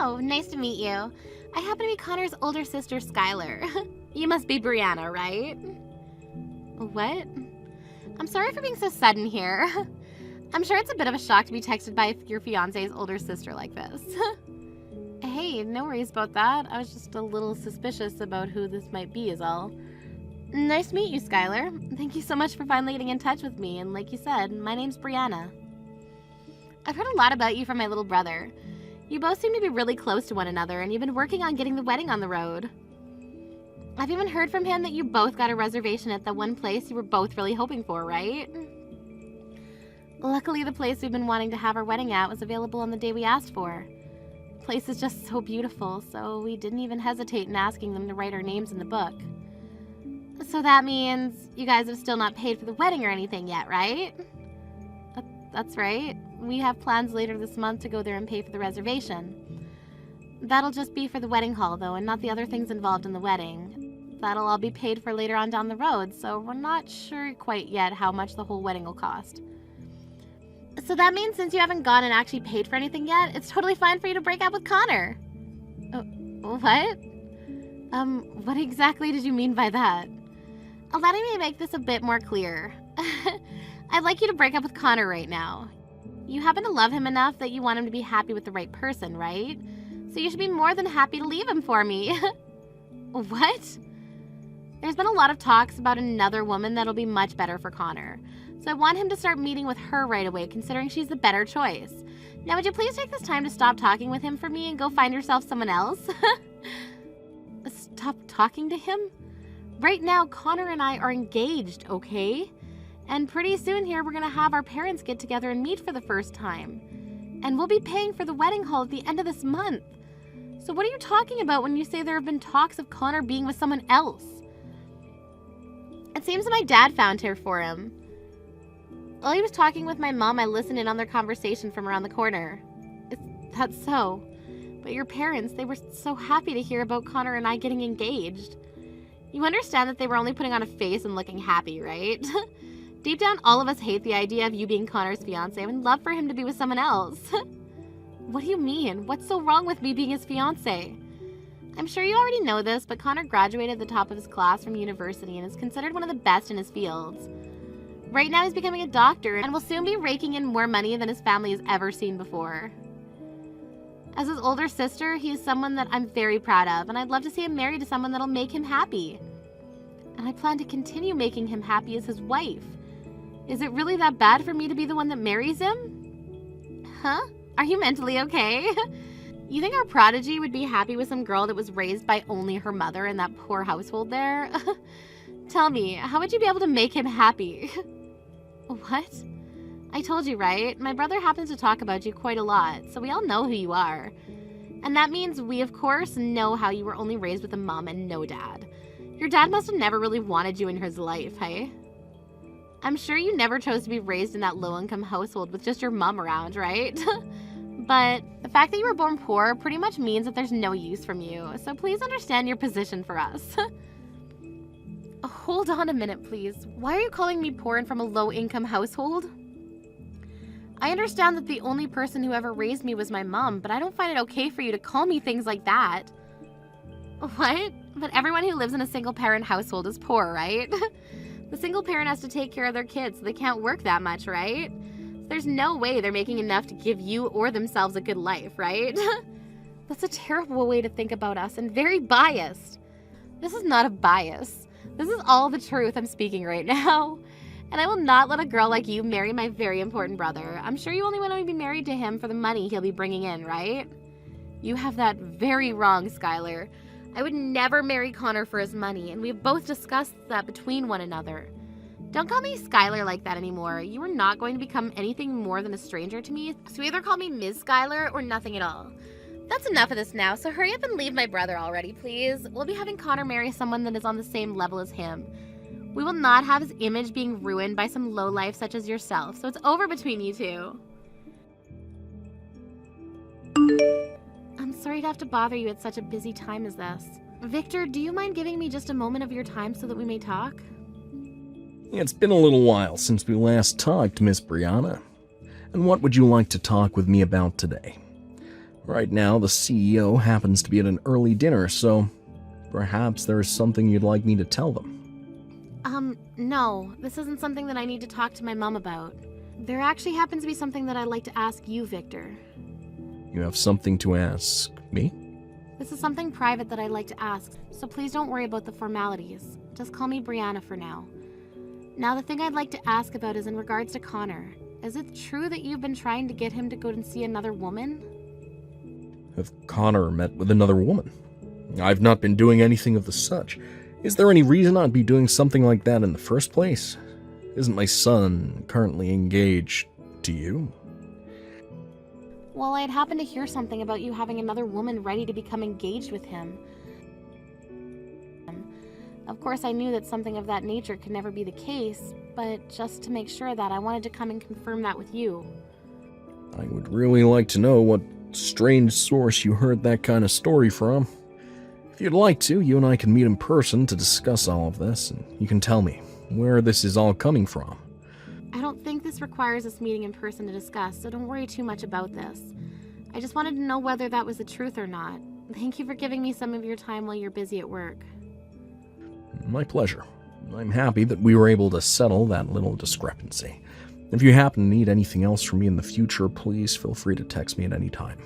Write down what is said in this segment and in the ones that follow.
Oh, nice to meet you. I happen to be Connor's older sister, Skylar. You must be Brianna, right? What? I'm sorry for being so sudden here. I'm sure it's a bit of a shock to be texted by your fiancé's older sister like this. Hey, no worries about that. I was just a little suspicious about who this might be is all. Nice to meet you, Skylar. Thank you so much for finally getting in touch with me, and like you said, my name's Brianna. I've heard a lot about you from my little brother. You both seem to be really close to one another, and you've been working on getting the wedding on the road. I've even heard from him that you both got a reservation at the one place you were both really hoping for, right? Luckily, the place we've been wanting to have our wedding at was available on the day we asked for. The place is just so beautiful, so we didn't even hesitate in asking them to write our names in the book. So that means you guys have still not paid for the wedding or anything yet, right? That's right. We have plans later this month to go there and pay for the reservation. That'll just be for the wedding hall, though, and not the other things involved in the wedding. That'll all be paid for later on down the road, so we're not sure quite yet how much the whole wedding will cost. So that means since you haven't gone and actually paid for anything yet, it's totally fine for you to break up with Connor. What? What exactly did you mean by that? Letting me make this a bit more clear. I'd like you to break up with Connor right now. You happen to love him enough that you want him to be happy with the right person, right? So you should be more than happy to leave him for me. What? There's been a lot of talks about another woman that'll be much better for Connor. So I want him to start meeting with her right away, considering she's the better choice. Now would you please take this time to stop talking with him for me and go find yourself someone else? Stop talking to him? Right now, Connor and I are engaged, okay? And pretty soon here, we're gonna have our parents get together and meet for the first time. And we'll be paying for the wedding hall at the end of this month. So what are you talking about when you say there have been talks of Connor being with someone else? It seems that my dad found her for him. While he was talking with my mom, I listened in on their conversation from around the corner. That's so. But your parents, they were so happy to hear about Connor and I getting engaged. You understand that they were only putting on a face and looking happy, right? Deep down, all of us hate the idea of you being Connor's fiancé and would love for him to be with someone else. What do you mean? What's so wrong with me being his fiancé? I'm sure you already know this, but Connor graduated at the top of his class from university and is considered one of the best in his fields. Right now he's becoming a doctor and will soon be raking in more money than his family has ever seen before. As his older sister, he is someone that I'm very proud of, and I'd love to see him married to someone that'll make him happy. And I plan to continue making him happy as his wife. Is it really that bad for me to be the one that marries him? Huh? Are you mentally okay? You think our prodigy would be happy with some girl that was raised by only her mother in that poor household there? Tell me, how would you be able to make him happy? What? I told you, right? My brother happens to talk about you quite a lot, so we all know who you are. And that means we, of course, know how you were only raised with a mom and no dad. Your dad must have never really wanted you in his life, hey? I'm sure you never chose to be raised in that low-income household with just your mom around, right? But the fact that you were born poor pretty much means that there's no use from you, so please understand your position for us. Hold on a minute, please. Why are you calling me poor and from a low-income household? I understand that the only person who ever raised me was my mom, but I don't find it okay for you to call me things like that. What? But everyone who lives in a single-parent household is poor, right? The single parent has to take care of their kids, so they can't work that much, right? There's no way they're making enough to give you or themselves a good life, right? That's a terrible way to think about us and very biased. This is not a bias. This is all the truth I'm speaking right now. And I will not let a girl like you marry my very important brother. I'm sure you only want to be married to him for the money he'll be bringing in, right? You have that very wrong, Skylar. I would never marry Connor for his money, and we've both discussed that between one another. Don't call me Skylar like that anymore. You are not going to become anything more than a stranger to me, so either call me Ms. Skylar or nothing at all. That's enough of this now, so hurry up and leave my brother already, please. We'll be having Connor marry someone that is on the same level as him. We will not have his image being ruined by some lowlife such as yourself, so it's over between you two. I'm sorry to have to bother you at such a busy time as this. Victor, do you mind giving me just a moment of your time so that we may talk? It's been a little while since we last talked, Miss Brianna. And what would you like to talk with me about today? Right now, the CEO happens to be at an early dinner, so perhaps there is something you'd like me to tell them. No, this isn't something that I need to talk to my mom about. There actually happens to be something that I'd like to ask you, Victor. You have something to ask me? This is something private that I'd like to ask, so please don't worry about the formalities. Just call me Brianna for now. Now, the thing I'd like to ask about is in regards to Connor. Is it true that you've been trying to get him to go and see another woman? Have Connor met with another woman? I've not been doing anything of the such. Is there any reason I'd be doing something like that in the first place? Isn't my son currently engaged to you? Well, I had happened to hear something about you having another woman ready to become engaged with him. Of course, I knew that something of that nature could never be the case, but just to make sure that I wanted to come and confirm that with you. I would really like to know what strange source you heard that kind of story from. If you'd like to, you and I can meet in person to discuss all of this, and you can tell me where this is all coming from. I don't think this requires us meeting in person to discuss, so don't worry too much about this. I just wanted to know whether that was the truth or not. Thank you for giving me some of your time while you're busy at work. My pleasure. I'm happy that we were able to settle that little discrepancy. If you happen to need anything else from me in the future, please feel free to text me at any time.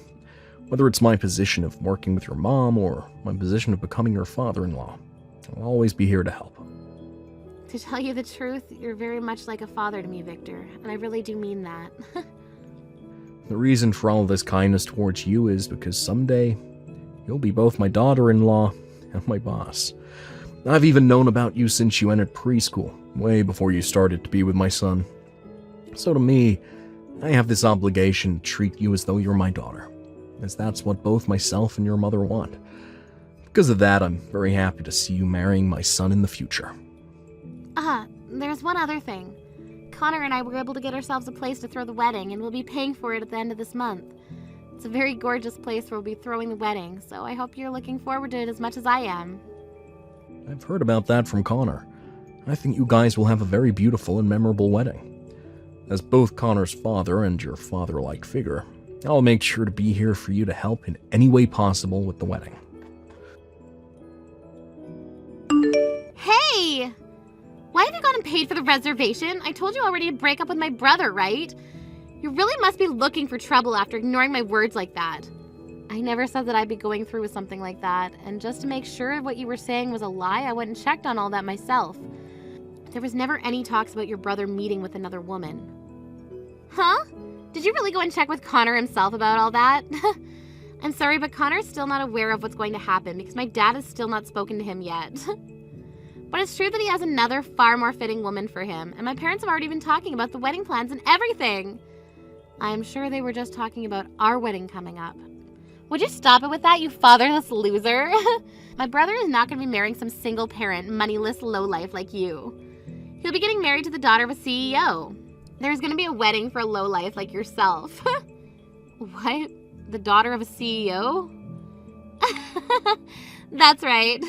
Whether it's my position of working with your mom or my position of becoming your father-in-law, I'll always be here to help. To tell you the truth, you're very much like a father to me, Victor, and I really do mean that. The reason for all this kindness towards you is because someday you'll be both my daughter-in-law and my boss. I've even known about you since you entered preschool, way before you started to be with my son. So to me, I have this obligation to treat you as though you're my daughter, as that's what both myself and your mother want. Because of that, I'm very happy to see you marrying my son in the future. There's one other thing. Connor and I were able to get ourselves a place to throw the wedding, and we'll be paying for it at the end of this month. It's a very gorgeous place where we'll be throwing the wedding, so I hope you're looking forward to it as much as I am. I've heard about that from Connor. I think you guys will have a very beautiful and memorable wedding. As both Connor's father and your father-like figure, I'll make sure to be here for you to help in any way possible with the wedding. Hey! Why have you gone and paid for the reservation? I told you already to break up with my brother, right? You really must be looking for trouble after ignoring my words like that. I never said that I'd be going through with something like that, and just to make sure what you were saying was a lie, I went and checked on all that myself. There was never any talks about your brother meeting with another woman. Huh? Did you really go and check with Connor himself about all that? I'm sorry, but Connor's still not aware of what's going to happen because my dad has still not spoken to him yet. But it's true that he has another far more fitting woman for him, and my parents have already been talking about the wedding plans and everything. I'm sure they were just talking about our wedding coming up. Would you stop it with that, you fatherless loser? My brother is not going to be marrying some single-parent, moneyless lowlife like you. He'll be getting married to the daughter of a CEO. There's going to be a wedding for a lowlife like yourself. What? The daughter of a CEO? That's right.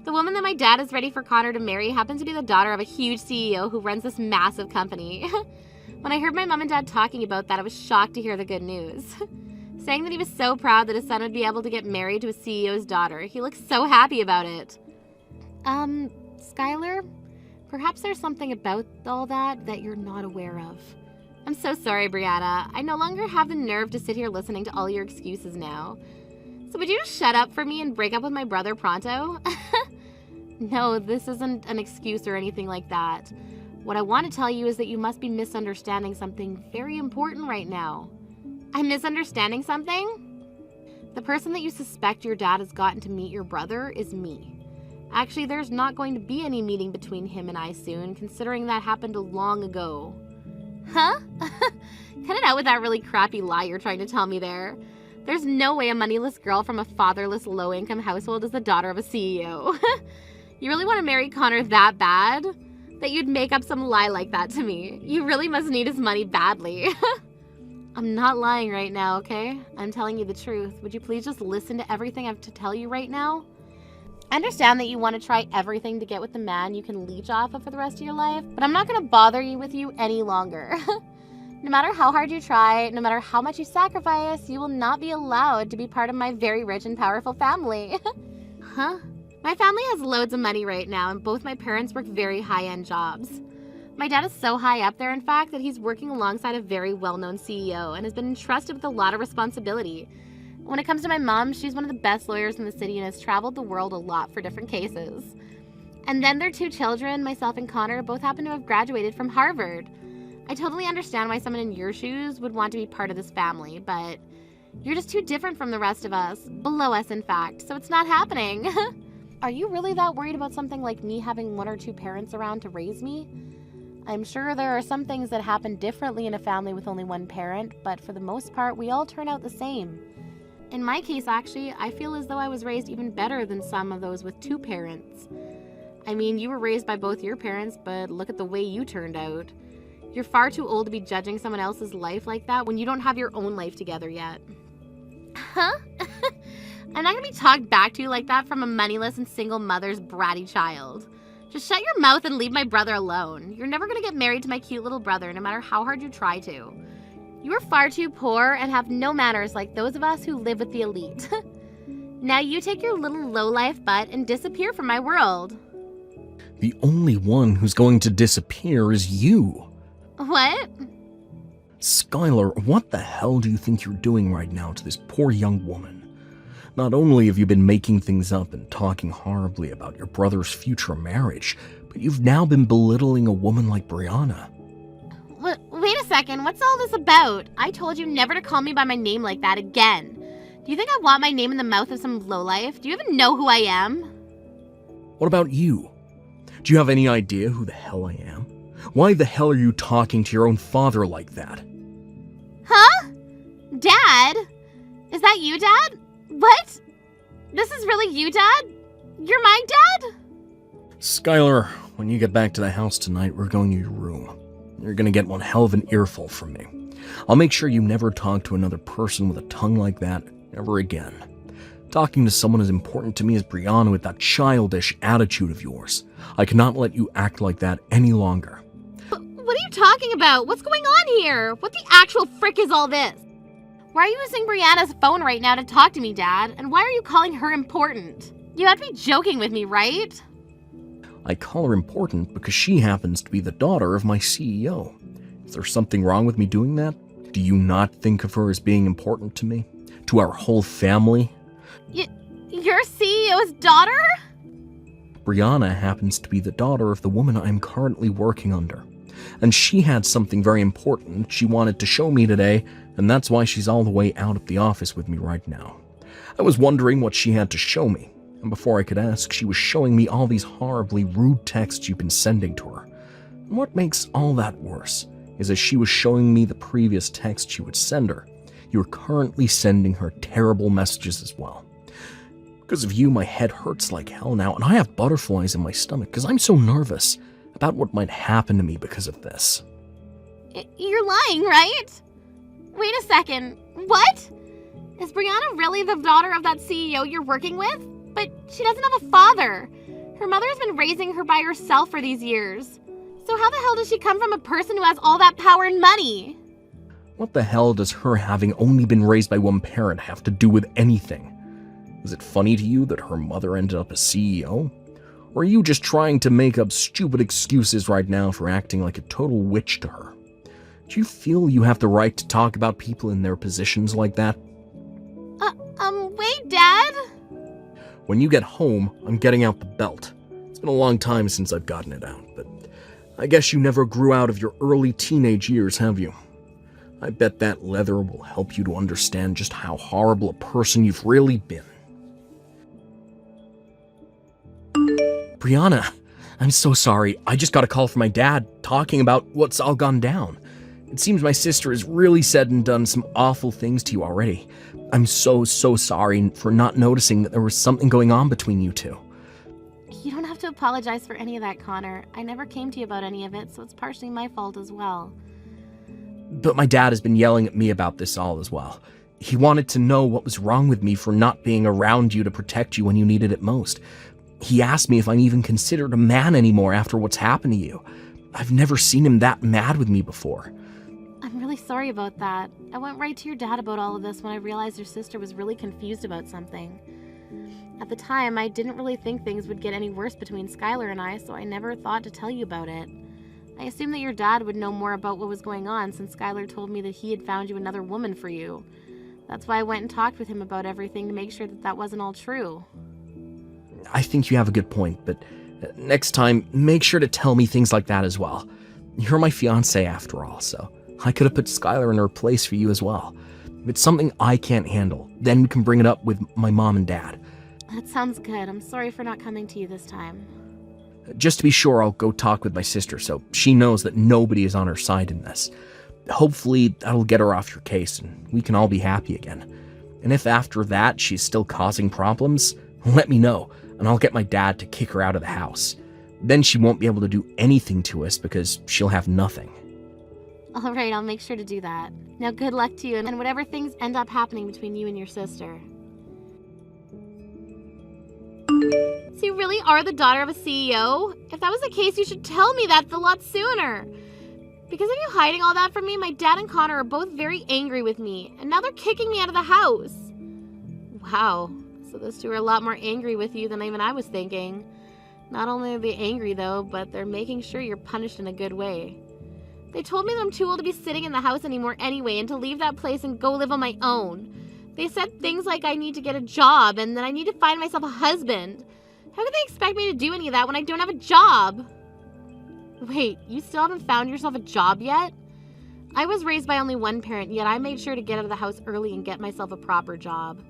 The woman that my dad is ready for Connor to marry happens to be the daughter of a huge CEO who runs this massive company. When I heard my mom and dad talking about that, I was shocked to hear the good news. Saying that he was so proud that his son would be able to get married to a CEO's daughter. He looks so happy about it. Skylar, perhaps there's something about all that you're not aware of. I'm so sorry, Brianna. I no longer have the nerve to sit here listening to all your excuses now. So would you just shut up for me and break up with my brother pronto? No, this isn't an excuse or anything like that. What I want to tell you is that you must be misunderstanding something very important right now. I'm misunderstanding something? The person that you suspect your dad has gotten to meet your brother is me. Actually, there's not going to be any meeting between him and I soon, considering that happened long ago. Huh? Cut it out with that really crappy lie you're trying to tell me there. There's no way a moneyless girl from a fatherless, low-income household is the daughter of a CEO. You really want to marry Connor that bad? That you'd make up some lie like that to me? You really must need his money badly. I'm not lying right now, okay? I'm telling you the truth. Would you please just listen to everything I have to tell you right now? I understand that you want to try everything to get with the man you can leech off of for the rest of your life, but I'm not going to bother you with you any longer. No matter how hard you try, no matter how much you sacrifice, you will not be allowed to be part of my very rich and powerful family. Huh? My family has loads of money right now, and both my parents work very high-end jobs. My dad is so high up there, in fact, that he's working alongside a very well-known CEO and has been entrusted with a lot of responsibility. When it comes to my mom, she's one of the best lawyers in the city and has traveled the world a lot for different cases. And then their two children, myself and Connor, both happen to have graduated from Harvard. I totally understand why someone in your shoes would want to be part of this family, but you're just too different from the rest of us, below us in fact, so it's not happening. Are you really that worried about something like me having one or two parents around to raise me? I'm sure there are some things that happen differently in a family with only one parent, but for the most part, we all turn out the same. In my case, actually, I feel as though I was raised even better than some of those with two parents. I mean, you were raised by both your parents, but look at the way you turned out. You're far too old to be judging someone else's life like that when you don't have your own life together yet. Huh? I'm not gonna be talked back to like that from a moneyless and single mother's bratty child. Just shut your mouth and leave my brother alone. You're never gonna get married to my cute little brother, no matter how hard you try to. You are far too poor and have no manners like those of us who live with the elite. Now you take your little lowlife butt and disappear from my world. The only one who's going to disappear is you. What? Skylar, what the hell do you think you're doing right now to this poor young woman? Not only have you been making things up and talking horribly about your brother's future marriage, but you've now been belittling a woman like Brianna. Wait a second, what's all this about? I told you never to call me by my name like that again. Do you think I want my name in the mouth of some lowlife? Do you even know who I am? What about you? Do you have any idea who the hell I am? Why the hell are you talking to your own father like that? Huh? Dad? Is that you, Dad? What? This is really you, Dad? You're my dad? Skylar, when you get back to the house tonight, we're going to your room. You're gonna get one hell of an earful from me. I'll make sure you never talk to another person with a tongue like that ever again. Talking to someone as important to me as Brianna with that childish attitude of yours. I cannot let you act like that any longer. What are you talking about? What's going on here? What the actual frick is all this? Why are you using Brianna's phone right now to talk to me, Dad? And why are you calling her important? You have to be joking with me, right? I call her important because she happens to be the daughter of my CEO. Is there something wrong with me doing that? Do you not think of her as being important to me? To our whole family? Your CEO's daughter? Brianna happens to be the daughter of the woman I'm currently working under. And she had something very important she wanted to show me today, and that's why she's all the way out of the office with me right now. I was wondering what she had to show me, and before I could ask, she was showing me all these horribly rude texts you've been sending to her. And what makes all that worse is as she was showing me the previous texts you would send her, you were currently sending her terrible messages as well. Because of you, my head hurts like hell now, and I have butterflies in my stomach because I'm so nervous about what might happen to me because of this. You're lying, right? Wait a second. What? Is Brianna really the daughter of that CEO you're working with? But she doesn't have a father. Her mother's been raising her by herself for these years. So how the hell does she come from a person who has all that power and money? What the hell does her having only been raised by one parent have to do with anything? Is it funny to you that her mother ended up a CEO? Or are you just trying to make up stupid excuses right now for acting like a total witch to her? Do you feel you have the right to talk about people in their positions like that? Wait, Dad? When you get home, I'm getting out the belt. It's been a long time since I've gotten it out, but I guess you never grew out of your early teenage years, have you? I bet that leather will help you to understand just how horrible a person you've really been. Brianna, I'm so sorry. I just got a call from my dad talking about what's all gone down. It seems my sister has really said and done some awful things to you already. I'm so sorry for not noticing that there was something going on between you two. You don't have to apologize for any of that, Connor. I never came to you about any of it, so it's partially my fault as well. But my dad has been yelling at me about this all as well. He wanted to know what was wrong with me for not being around you to protect you when you needed it most. He asked me if I'm even considered a man anymore after what's happened to you. I've never seen him that mad with me before. I'm really sorry about that. I went right to your dad about all of this when I realized your sister was really confused about something. At the time, I didn't really think things would get any worse between Skylar and I, so I never thought to tell you about it. I assumed that your dad would know more about what was going on since Skylar told me that he had found you another woman for you. That's why I went and talked with him about everything to make sure that that wasn't all true. I think you have a good point, but next time, make sure to tell me things like that as well. You're my fiancé after all, so I could have put Skylar in her place for you as well. If it's something I can't handle, then we can bring it up with my mom and dad. That sounds good. I'm sorry for not coming to you this time. Just to be sure, I'll go talk with my sister so she knows that nobody is on her side in this. Hopefully, that'll get her off your case and we can all be happy again. And if after that she's still causing problems, let me know and I'll get my dad to kick her out of the house. Then she won't be able to do anything to us because she'll have nothing. All right, I'll make sure to do that. Now, good luck to you and whatever things end up happening between you and your sister. So you really are the daughter of a CEO? If that was the case, you should tell me that a lot sooner. Because of you hiding all that from me, my dad and Connor are both very angry with me, and now they're kicking me out of the house. Wow, so those two are a lot more angry with you than even I was thinking. Not only are they angry though, but they're making sure you're punished in a good way. They told me that I'm too old to be sitting in the house anymore anyway, and to leave that place and go live on my own. They said things like I need to get a job, and that I need to find myself a husband. How could they expect me to do any of that when I don't have a job? Wait, you still haven't found yourself a job yet? I was raised by only one parent, yet I made sure to get out of the house early and get myself a proper job.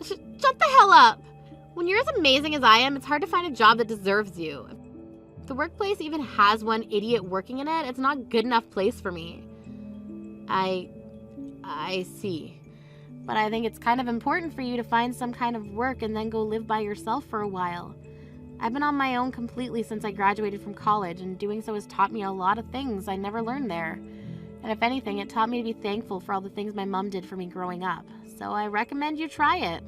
Shut the hell up! When you're as amazing as I am, it's hard to find a job that deserves you. If the workplace even has one idiot working in it, it's not a good enough place for me. I see. But I think it's kind of important for you to find some kind of work and then go live by yourself for a while. I've been on my own completely since I graduated from college, and doing so has taught me a lot of things I never learned there. And if anything, it taught me to be thankful for all the things my mom did for me growing up. So I recommend you try it.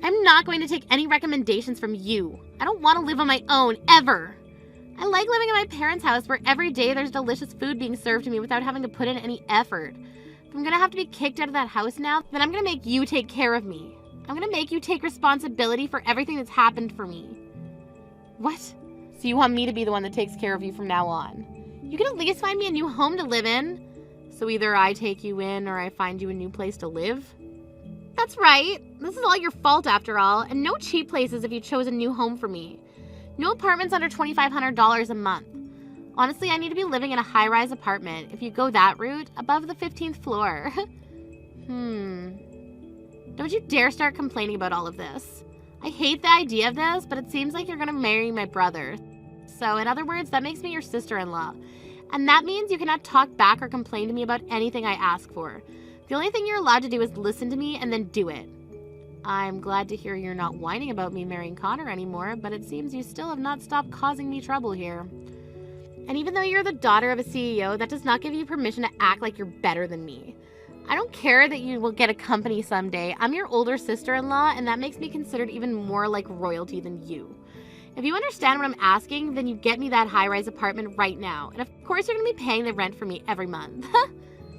I'm not going to take any recommendations from you. I don't want to live on my own, ever. I like living in my parents' house where every day there's delicious food being served to me without having to put in any effort. If I'm going to have to be kicked out of that house now, then I'm going to make you take care of me. I'm going to make you take responsibility for everything that's happened for me. What? So you want me to be the one that takes care of you from now on? You can at least find me a new home to live in. So either I take you in or I find you a new place to live. That's right. This is all your fault after all, and no cheap places if you chose a new home for me. No apartments under $2,500 a month. Honestly, I need to be living in a high-rise apartment. If you go that route, above the 15th floor. Don't you dare start complaining about all of this. I hate the idea of this, but it seems like you're gonna marry my brother. So, in other words, that makes me your sister-in-law. And that means you cannot talk back or complain to me about anything I ask for. The only thing you're allowed to do is listen to me and then do it. I'm glad to hear you're not whining about me marrying Connor anymore, but it seems you still have not stopped causing me trouble here. And even though you're the daughter of a CEO, that does not give you permission to act like you're better than me. I don't care that you will get a company someday. I'm your older sister-in-law, and that makes me considered even more like royalty than you. If you understand what I'm asking, then you get me that high-rise apartment right now. And of course, you're going to be paying the rent for me every month.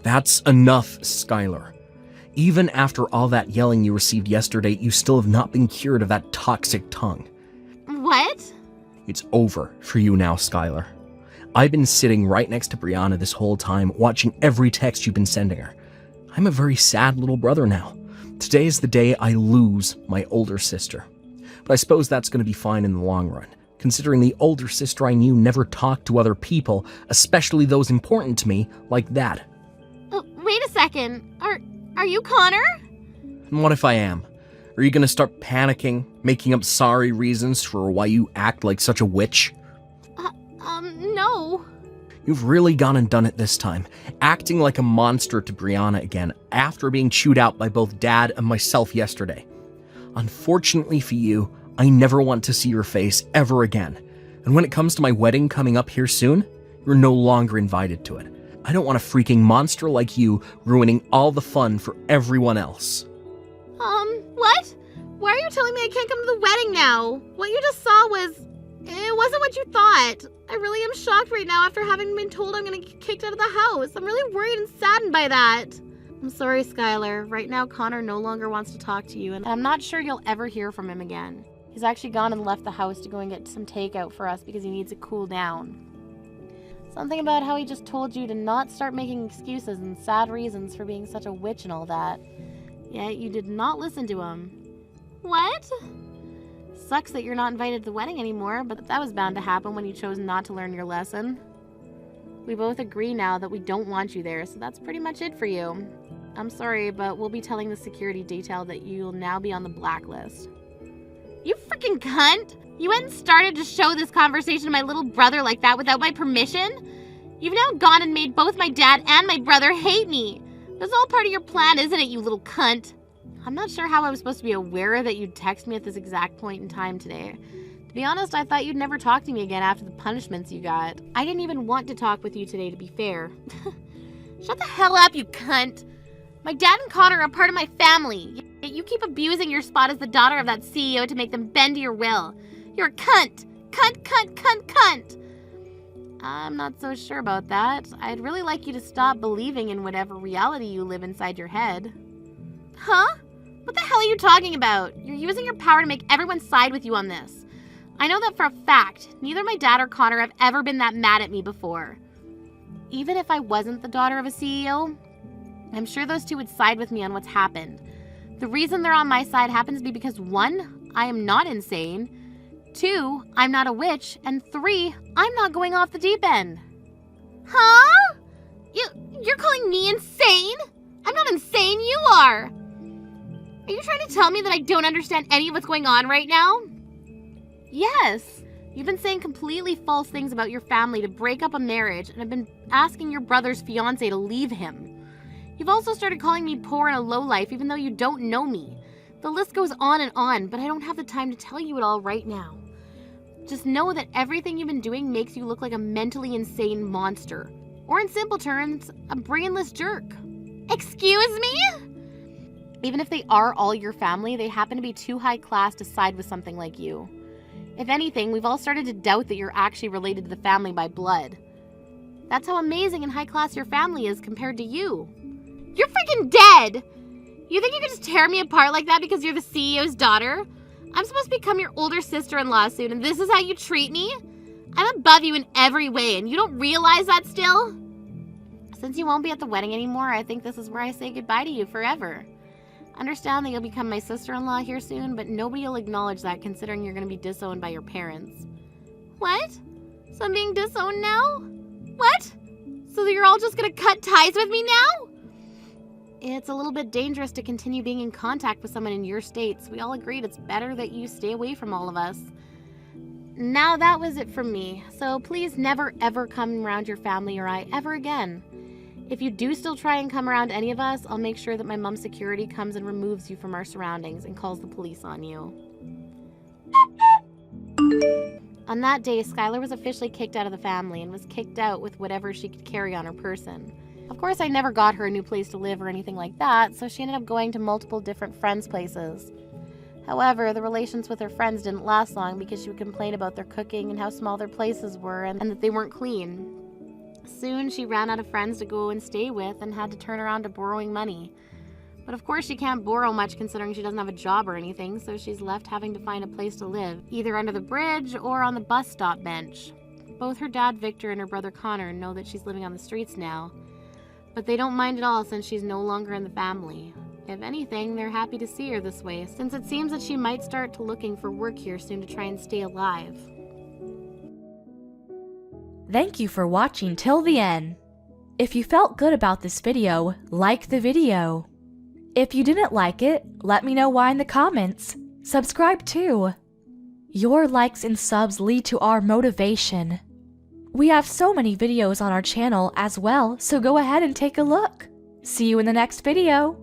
That's enough, Skylar. Even after all that yelling you received yesterday, you still have not been cured of that toxic tongue. What? It's over for you now, Skylar. I've been sitting right next to Brianna this whole time, watching every text you've been sending her. I'm a very sad little brother now. Today is the day I lose my older sister. But I suppose that's going to be fine in the long run, considering the older sister I knew never talked to other people, especially those important to me, like that. Wait a second. Are you Connor? And what if I am? Are you going to start panicking, making up sorry reasons for why you act like such a witch? No. You've really gone and done it this time, acting like a monster to Brianna again after being chewed out by both Dad and myself yesterday. Unfortunately for you, I never want to see your face ever again. And when it comes to my wedding coming up here soon, you're no longer invited to it. I don't want a freaking monster like you ruining all the fun for everyone else. What? Why are you telling me I can't come to the wedding now? What you just saw was... It wasn't what you thought. I really am shocked right now after having been told I'm gonna get kicked out of the house. I'm really worried and saddened by that. I'm sorry, Skylar. Right now, Connor no longer wants to talk to you, and I'm not sure you'll ever hear from him again. He's actually gone and left the house to go and get some takeout for us because he needs to cool down. Something about how he just told you to not start making excuses and sad reasons for being such a witch and all that. Yet you did not listen to him. What? Sucks that you're not invited to the wedding anymore, but that was bound to happen when you chose not to learn your lesson. We both agree now that we don't want you there, so that's pretty much it for you. I'm sorry, but we'll be telling the security detail that you'll now be on the blacklist. You freaking cunt! You went and started to show this conversation to my little brother like that without my permission? You've now gone and made both my dad and my brother hate me. That's all part of your plan, isn't it, you little cunt? I'm not sure how I was supposed to be aware that you'd text me at this exact point in time today. To be honest, I thought you'd never talk to me again after the punishments you got. I didn't even want to talk with you today, to be fair. Shut the hell up, you cunt! My dad and Connor are part of my family, yet you keep abusing your spot as the daughter of that CEO to make them bend to your will. You're a cunt! Cunt, cunt, cunt, cunt! I'm not so sure about that. I'd really like you to stop believing in whatever reality you live inside your head. Huh? What the hell are you talking about? You're using your power to make everyone side with you on this. I know that for a fact. Neither my dad or Connor have ever been that mad at me before. Even if I wasn't the daughter of a CEO, I'm sure those two would side with me on what's happened. The reason they're on my side happens to be because 1, I am not insane, 2, I'm not a witch, and 3, I'm not going off the deep end. Huh? You're calling me insane? I'm not insane, you are! Are you trying to tell me that I don't understand any of what's going on right now? Yes. You've been saying completely false things about your family to break up a marriage, and have been asking your brother's fiancé to leave him. You've also started calling me poor and a lowlife even though you don't know me. The list goes on, but I don't have the time to tell you it all right now. Just know that everything you've been doing makes you look like a mentally insane monster. Or in simple terms, a brainless jerk. Excuse me? Even if they are all your family, they happen to be too high class to side with something like you. If anything, we've all started to doubt that you're actually related to the family by blood. That's how amazing and high class your family is compared to you. You're freaking dead! You think you can just tear me apart like that because you're the CEO's daughter? I'm supposed to become your older sister-in-law soon, and this is how you treat me? I'm above you in every way, and you don't realize that still? Since you won't be at the wedding anymore, I think this is where I say goodbye to you forever. Understand that you'll become my sister-in-law here soon, but nobody will acknowledge that considering you're going to be disowned by your parents. What? So I'm being disowned now? What? So you're all just going to cut ties with me now? It's a little bit dangerous to continue being in contact with someone in your states. We all agreed it's better that you stay away from all of us. Now that was it from me, so please never ever come around your family or I ever again. If you do still try and come around any of us, I'll make sure that my mom's security comes and removes you from our surroundings and calls the police on you. On that day, Skylar was officially kicked out of the family and was kicked out with whatever she could carry on her person. Of course, I never got her a new place to live or anything like that, so she ended up going to multiple different friends' places. However, the relations with her friends didn't last long because she would complain about their cooking and how small their places were and that they weren't clean. Soon, she ran out of friends to go and stay with and had to turn around to borrowing money. But of course, she can't borrow much considering she doesn't have a job or anything, so she's left having to find a place to live, either under the bridge or on the bus stop bench. Both her dad, Victor, and her brother, Connor, know that she's living on the streets now. But they don't mind at all since she's no longer in the family. If anything, they're happy to see her this way, since it seems that she might start to looking for work here soon to try and stay alive. Thank you for watching till the end. If you felt good about this video, like the video. If you didn't like it, let me know why in the comments. Subscribe too. Your likes and subs lead to our motivation. We have so many videos on our channel as well, so go ahead and take a look. See you in the next video.